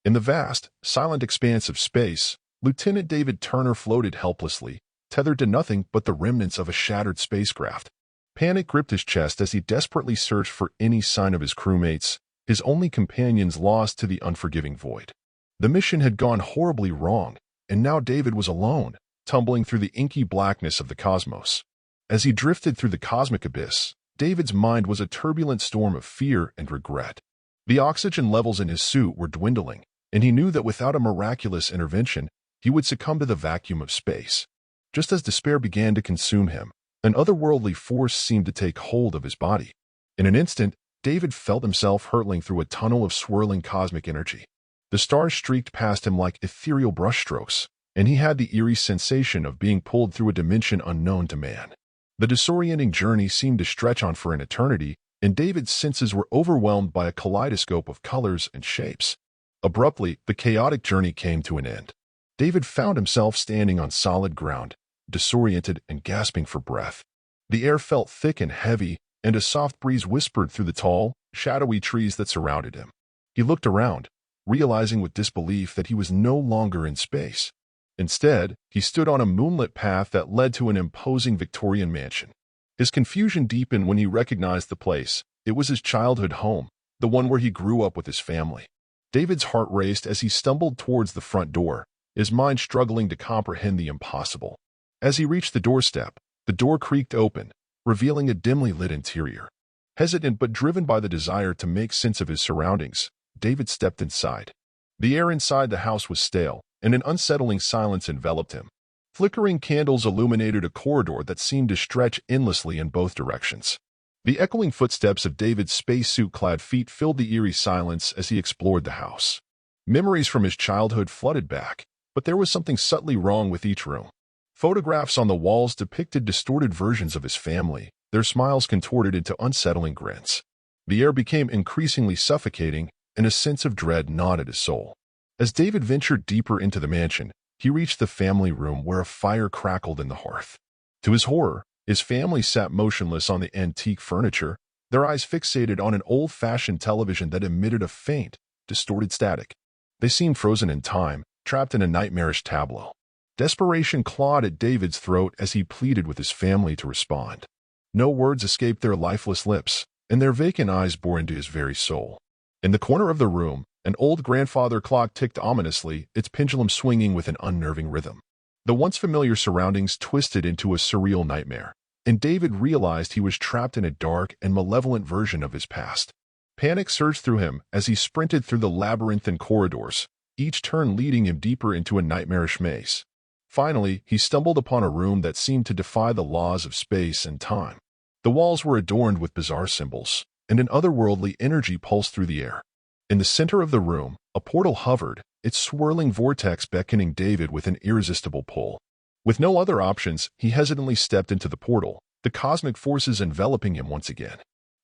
In the vast, silent expanse of space, Lieutenant David Turner floated helplessly, tethered to nothing but the remnants of a shattered spacecraft. Panic gripped his chest as he desperately searched for any sign of his crewmates, his only companions lost to the unforgiving void. The mission had gone horribly wrong, and now David was alone, tumbling through the inky blackness of the cosmos. As he drifted through the cosmic abyss, David's mind was a turbulent storm of fear and regret. The oxygen levels in his suit were dwindling, and he knew that without a miraculous intervention, he would succumb to the vacuum of space. Just as despair began to consume him, an otherworldly force seemed to take hold of his body. In an instant, David felt himself hurtling through a tunnel of swirling cosmic energy. The stars streaked past him like ethereal brushstrokes, and he had the eerie sensation of being pulled through a dimension unknown to man. The disorienting journey seemed to stretch on for an eternity, and David's senses were overwhelmed by a kaleidoscope of colors and shapes. Abruptly, the chaotic journey came to an end. David found himself standing on solid ground, disoriented and gasping for breath. The air felt thick and heavy, and a soft breeze whispered through the tall, shadowy trees that surrounded him. He looked around, realizing with disbelief that he was no longer in space. Instead, he stood on a moonlit path that led to an imposing Victorian mansion. His confusion deepened when he recognized the place. It was his childhood home, the one where he grew up with his family. David's heart raced as he stumbled towards the front door, his mind struggling to comprehend the impossible. As he reached the doorstep, the door creaked open, revealing a dimly lit interior. Hesitant but driven by the desire to make sense of his surroundings, David stepped inside. The air inside the house was stale, and an unsettling silence enveloped him. Flickering candles illuminated a corridor that seemed to stretch endlessly in both directions. The echoing footsteps of David's spacesuit-clad feet filled the eerie silence as he explored the house. Memories from his childhood flooded back, but there was something subtly wrong with each room. Photographs on the walls depicted distorted versions of his family, their smiles contorted into unsettling grins. The air became increasingly suffocating, and a sense of dread gnawed at his soul. As David ventured deeper into the mansion, he reached the family room where a fire crackled in the hearth. To his horror, his family sat motionless on the antique furniture, their eyes fixated on an old-fashioned television that emitted a faint, distorted static. They seemed frozen in time, trapped in a nightmarish tableau. Desperation clawed at David's throat as he pleaded with his family to respond. No words escaped their lifeless lips, and their vacant eyes bore into his very soul. In the corner of the room, an old grandfather clock ticked ominously, its pendulum swinging with an unnerving rhythm. The once familiar surroundings twisted into a surreal nightmare, and David realized he was trapped in a dark and malevolent version of his past. Panic surged through him as he sprinted through the labyrinthine corridors, each turn leading him deeper into a nightmarish maze. Finally, he stumbled upon a room that seemed to defy the laws of space and time. The walls were adorned with bizarre symbols, and an otherworldly energy pulsed through the air. In the center of the room, a portal hovered, its swirling vortex beckoning David with an irresistible pull. With no other options, he hesitantly stepped into the portal, the cosmic forces enveloping him once again.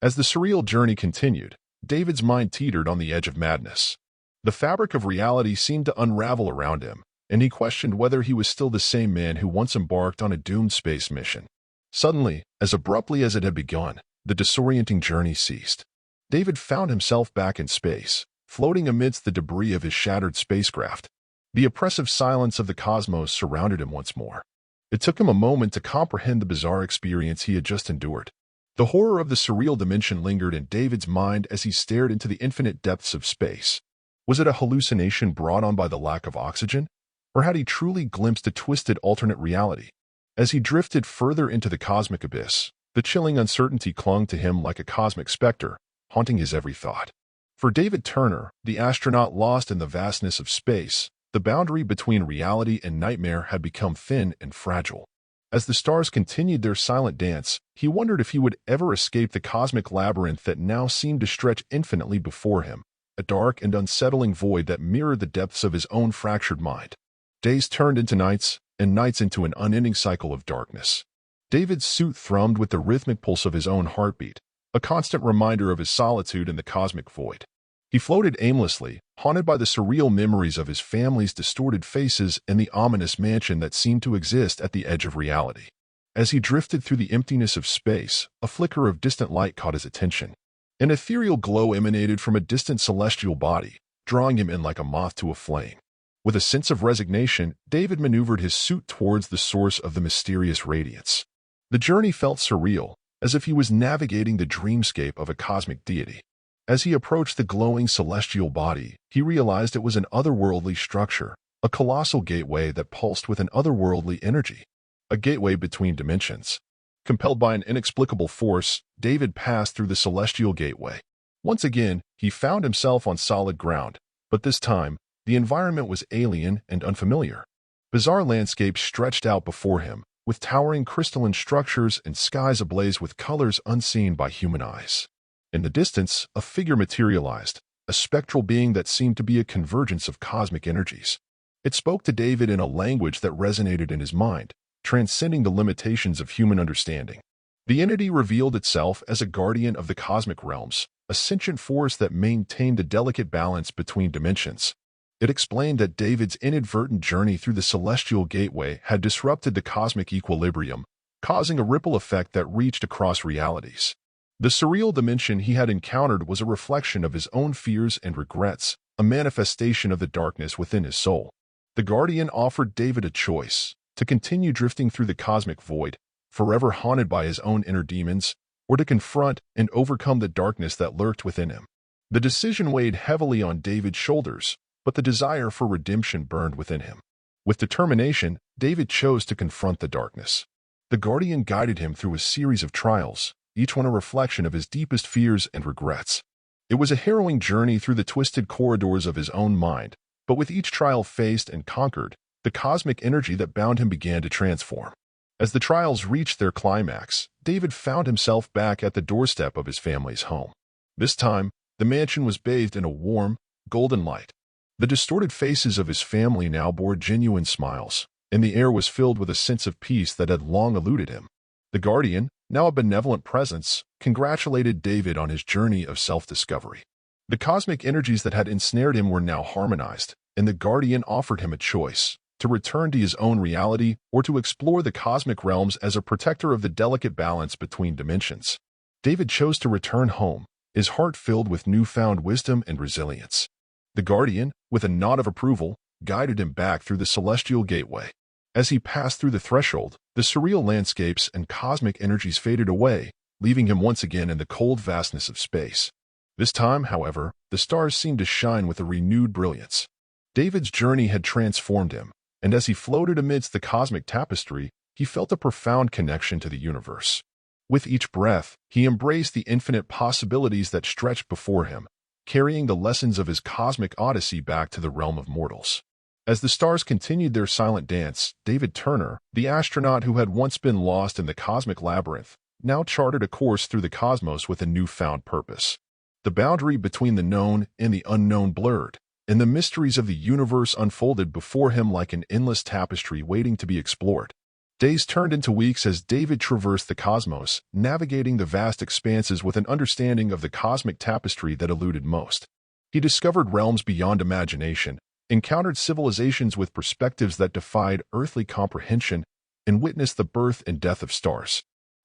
As the surreal journey continued, David's mind teetered on the edge of madness. The fabric of reality seemed to unravel around him, and he questioned whether he was still the same man who once embarked on a doomed space mission. Suddenly, as abruptly as it had begun, the disorienting journey ceased. David found himself back in space, floating amidst the debris of his shattered spacecraft. The oppressive silence of the cosmos surrounded him once more. It took him a moment to comprehend the bizarre experience he had just endured. The horror of the surreal dimension lingered in David's mind as he stared into the infinite depths of space. Was it a hallucination brought on by the lack of oxygen? Or had he truly glimpsed a twisted alternate reality? As he drifted further into the cosmic abyss, the chilling uncertainty clung to him like a cosmic specter, haunting his every thought. For David Turner, the astronaut lost in the vastness of space, the boundary between reality and nightmare had become thin and fragile. As the stars continued their silent dance, he wondered if he would ever escape the cosmic labyrinth that now seemed to stretch infinitely before him, a dark and unsettling void that mirrored the depths of his own fractured mind. Days turned into nights, and nights into an unending cycle of darkness. David's suit thrummed with the rhythmic pulse of his own heartbeat, a constant reminder of his solitude in the cosmic void. He floated aimlessly, haunted by the surreal memories of his family's distorted faces and the ominous mansion that seemed to exist at the edge of reality. As he drifted through the emptiness of space, a flicker of distant light caught his attention. An ethereal glow emanated from a distant celestial body, drawing him in like a moth to a flame. With a sense of resignation, David maneuvered his suit towards the source of the mysterious radiance. The journey felt surreal, as if he was navigating the dreamscape of a cosmic deity. As he approached the glowing celestial body, he realized it was an otherworldly structure, a colossal gateway that pulsed with an otherworldly energy. A gateway between dimensions. Compelled by an inexplicable force, David passed through the celestial gateway. Once again, he found himself on solid ground, but this time, the environment was alien and unfamiliar. Bizarre landscapes stretched out before him, with towering crystalline structures and skies ablaze with colors unseen by human eyes. In the distance, a figure materialized, a spectral being that seemed to be a convergence of cosmic energies. It spoke to David in a language that resonated in his mind, transcending the limitations of human understanding. The entity revealed itself as a guardian of the cosmic realms, a sentient force that maintained a delicate balance between dimensions. It explained that David's inadvertent journey through the celestial gateway had disrupted the cosmic equilibrium, causing a ripple effect that reached across realities. The surreal dimension he had encountered was a reflection of his own fears and regrets, a manifestation of the darkness within his soul. The Guardian offered David a choice: to continue drifting through the cosmic void, forever haunted by his own inner demons, or to confront and overcome the darkness that lurked within him. The decision weighed heavily on David's shoulders, but the desire for redemption burned within him. With determination, David chose to confront the darkness. The Guardian guided him through a series of trials, each one a reflection of his deepest fears and regrets. It was a harrowing journey through the twisted corridors of his own mind, but with each trial faced and conquered, the cosmic energy that bound him began to transform. As the trials reached their climax, David found himself back at the doorstep of his family's home. This time, the mansion was bathed in a warm, golden light. The distorted faces of his family now bore genuine smiles, and the air was filled with a sense of peace that had long eluded him. The Guardian, now a benevolent presence, congratulated David on his journey of self-discovery. The cosmic energies that had ensnared him were now harmonized, and the Guardian offered him a choice: to return to his own reality or to explore the cosmic realms as a protector of the delicate balance between dimensions. David chose to return home, his heart filled with newfound wisdom and resilience. The Guardian, with a nod of approval, guided him back through the celestial gateway. As he passed through the threshold, the surreal landscapes and cosmic energies faded away, leaving him once again in the cold vastness of space. This time, however, the stars seemed to shine with a renewed brilliance. David's journey had transformed him, and as he floated amidst the cosmic tapestry, he felt a profound connection to the universe. With each breath, he embraced the infinite possibilities that stretched before him, carrying the lessons of his cosmic Odyssey back to the realm of mortals. As the stars continued their silent dance, David Turner, the astronaut who had once been lost in the cosmic labyrinth, now charted a course through the cosmos with a newfound purpose. The boundary between the known and the unknown blurred, and the mysteries of the universe unfolded before him like an endless tapestry waiting to be explored. Days turned into weeks as David traversed the cosmos, navigating the vast expanses with an understanding of the cosmic tapestry that eluded most. He discovered realms beyond imagination, encountered civilizations with perspectives that defied earthly comprehension, and witnessed the birth and death of stars.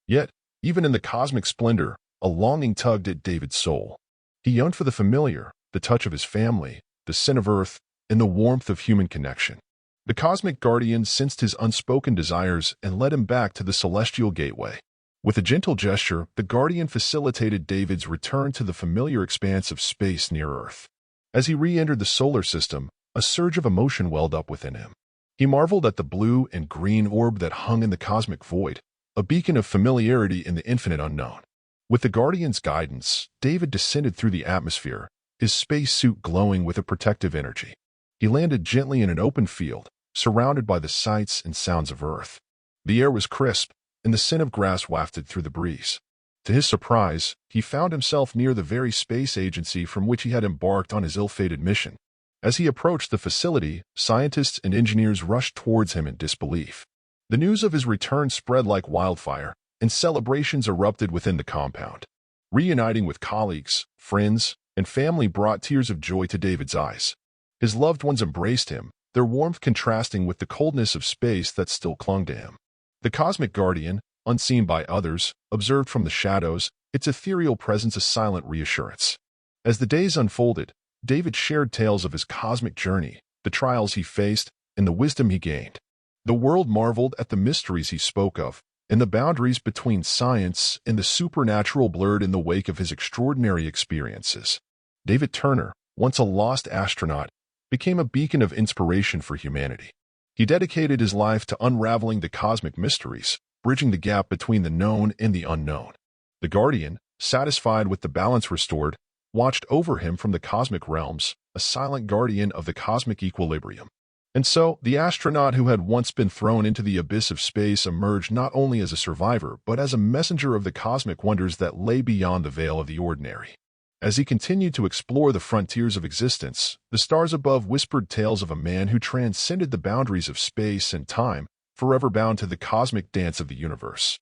Yet, even in the cosmic splendor, a longing tugged at David's soul. He yearned for the familiar, the touch of his family, the scent of earth, and the warmth of human connection. The cosmic guardian sensed his unspoken desires and led him back to the celestial gateway. With a gentle gesture, the guardian facilitated David's return to the familiar expanse of space near Earth. As he re-entered the solar system, a surge of emotion welled up within him. He marveled at the blue and green orb that hung in the cosmic void, a beacon of familiarity in the infinite unknown. With the guardian's guidance, David descended through the atmosphere, his spacesuit glowing with a protective energy. He landed gently in an open field, surrounded by the sights and sounds of Earth. The air was crisp, and the scent of grass wafted through the breeze. To his surprise, he found himself near the very space agency from which he had embarked on his ill-fated mission. As he approached the facility, scientists and engineers rushed towards him in disbelief. The news of his return spread like wildfire, and celebrations erupted within the compound. Reuniting with colleagues, friends, and family brought tears of joy to David's eyes. His loved ones embraced him, their warmth contrasting with the coldness of space that still clung to him. The cosmic guardian, unseen by others, observed from the shadows, its ethereal presence a silent reassurance. As the days unfolded, David shared tales of his cosmic journey, the trials he faced, and the wisdom he gained. The world marveled at the mysteries he spoke of, and the boundaries between science and the supernatural blurred in the wake of his extraordinary experiences. David Turner, once a lost astronaut, became a beacon of inspiration for humanity. He dedicated his life to unraveling the cosmic mysteries, bridging the gap between the known and the unknown. The Guardian, satisfied with the balance restored, watched over him from the cosmic realms, a silent guardian of the cosmic equilibrium. And so, the astronaut who had once been thrown into the abyss of space emerged not only as a survivor, but as a messenger of the cosmic wonders that lay beyond the veil of the ordinary. As he continued to explore the frontiers of existence, the stars above whispered tales of a man who transcended the boundaries of space and time, forever bound to the cosmic dance of the universe.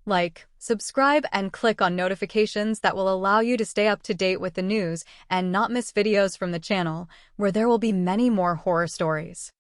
Like, subscribe, and click on notifications that will allow you to stay up to date with the news and not miss videos from the channel, where there will be many more horror stories.